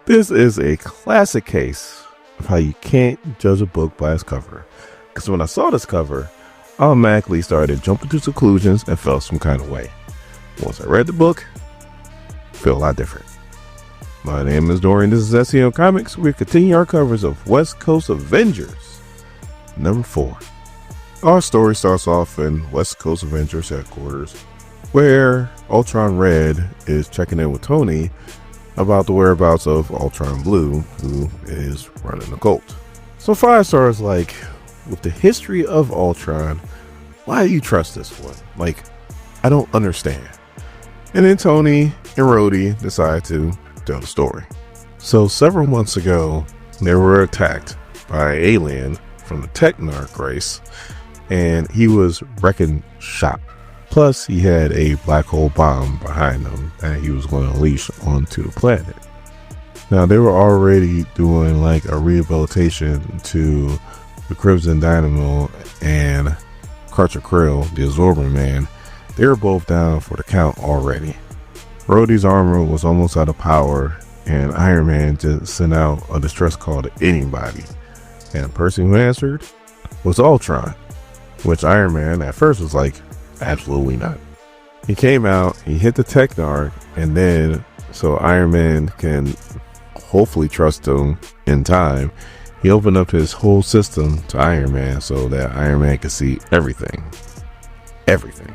This is a classic case of how you can't judge a book by its cover. Because when I saw this cover, I automatically started jumping to conclusions and felt some kind of way. Once I read the book, I feel a lot different. My name is Dorian. This is SEO Comics. We continue our covers of West Coast Avengers, number 4. Our story starts off in West Coast Avengers headquarters, where Ultron Red is checking in with Tony about the whereabouts of Ultron Blue, who is running the cult. So Firestar is like, with the history of Ultron, why do you trust this one? Like, I don't understand. And then Tony and Rhodey decide to tell the story. So several months ago, they were attacked by an alien from the Technarch race, and he was wrecking shop. Plus, he had a black hole bomb behind him that he was going to unleash onto the planet. Now, they were already doing like a rehabilitation to the Crimson Dynamo and Crusher Krill, the Absorber Man. They were both down for the count already. Rhodey's armor was almost out of power, and Iron Man just sent out a distress call to anybody. And the person who answered was Ultron, which Iron Man at first was like, absolutely not. He came out, he hit the Technarch, and then so Iron Man can hopefully trust him in time, he opened up his whole system to Iron Man so that Iron Man could see everything. Everything.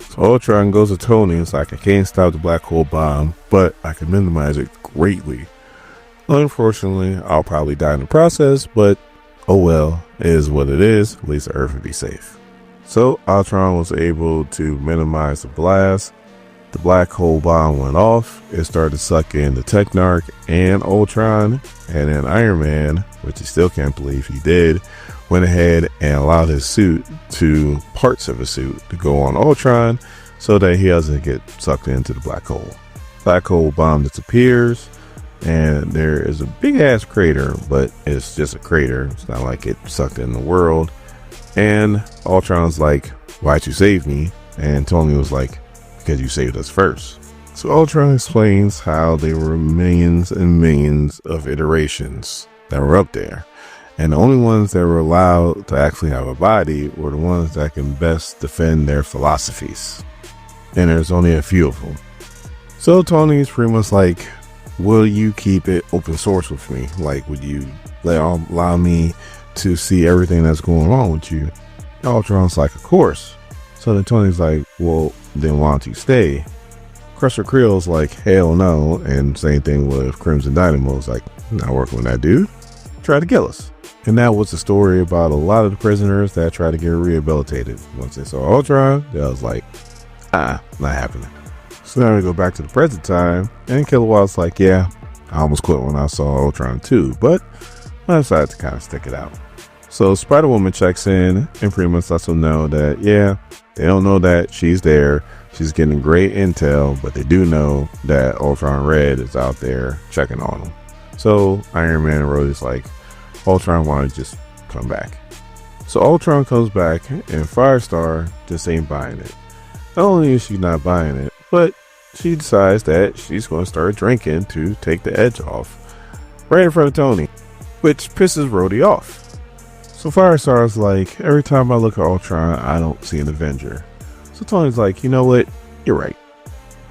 So Ultron goes to Tony. It's like, I can't stop the black hole bomb, but I can minimize it greatly. Unfortunately, I'll probably die in the process, but oh well, it is what it is. At least the Earth would be safe. So Ultron was able to minimize the blast. The black hole bomb went off. It started sucking the Technarch and Ultron, and then Iron Man, which he still can't believe he did, went ahead and allowed his suit to, parts of his suit, to go on Ultron so that he doesn't get sucked into the black hole. Black hole bomb disappears, and there is a big ass crater, but it's just a crater. It's not like it sucked in the world. And Ultron's like, why'd you save me? And Tony was like, because you saved us first. So Ultron explains how there were millions and millions of iterations that were up there. And the only ones that were allowed to actually have a body were the ones that can best defend their philosophies. And there's only a few of them. So Tony's pretty much like, will you keep it open source with me? Like, would you allow me to see everything that's going on with you? Ultron's like, of course. So then Tony's like, well, then why don't you stay? Crusher Krill's like, hell no. And same thing with Crimson Dynamo's like, not working with that dude. Try to kill us. And that was the story about a lot of the prisoners that tried to get rehabilitated. Once they saw Ultron, they was like, not happening. So now we go back to the present time, and Kallawatt's like, yeah, I almost quit when I saw Ultron too, but I decided to kind of stick it out. So Spider-Woman checks in and pretty much lets them know that, yeah, they don't know that she's there. She's getting great intel, but they do know that Ultron Red is out there checking on them. So Iron Man and Rhodey's like, Ultron wanted to just come back. So Ultron comes back, and Firestar just ain't buying it. Not only is she not buying it, but she decides that she's going to start drinking to take the edge off right in front of Tony, which pisses Rhodey off. So Firestar's like, every time I look at Ultron, I don't see an Avenger. So Tony's like, you know what? You're right.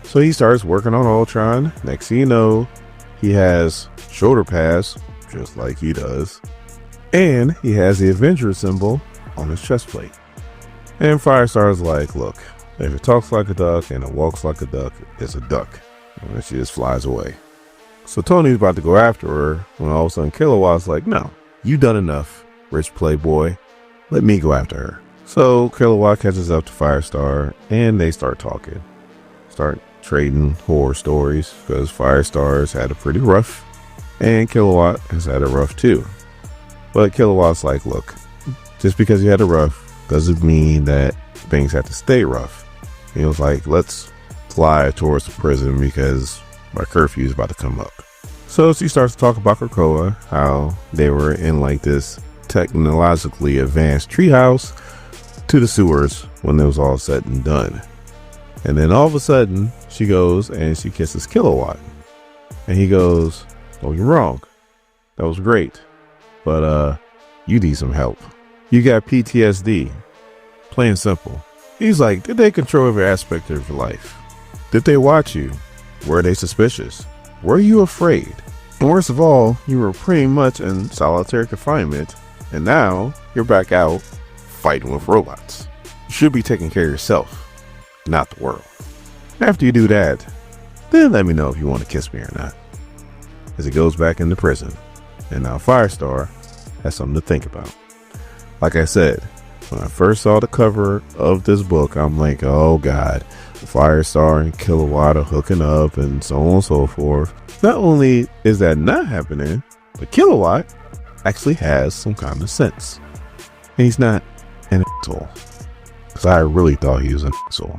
So he starts working on Ultron. Next thing you know, he has shoulder pads, just like he does. And he has the Avenger symbol on his chest plate. And Firestar's like, look, if it talks like a duck and it walks like a duck, it's a duck. And then she just flies away. So Tony's about to go after her when all of a sudden Kallawatt's like, no, you done enough, rich playboy. Let me go after her. So Kallawatt catches up to Firestar and they start talking. Start trading horror stories because Firestar's had it pretty rough and Kallawatt has had it rough too. But Kallawatt's like, look, just because you had it rough doesn't mean that things have to stay rough. He was like, let's fly towards the prison because my curfew is about to come up. So she starts to talk about Krakoa, how they were in like this technologically advanced treehouse to the sewers when it was all said and done. And then all of a sudden she goes and she kisses Kallawatt. And he goes, Don't get me wrong. That was great. But you need some help. You got PTSD. Plain simple. He's like, did they control every aspect of your life? Did they watch you? Were they suspicious? Were you afraid? And worst of all, you were pretty much in solitary confinement, and now you're back out fighting with robots. You should be taking care of yourself, not the world. After you do that, then let me know if you want to kiss me or not. As he goes back into prison, and now Firestar has something to think about. Like I said, when I first saw the cover of this book, I'm like, oh God, Firestar and Kallawatt are hooking up and so on and so forth. Not only is that not happening, but Kallawatt actually has some common sense. And he's not an asshole. Because I really thought he was an asshole.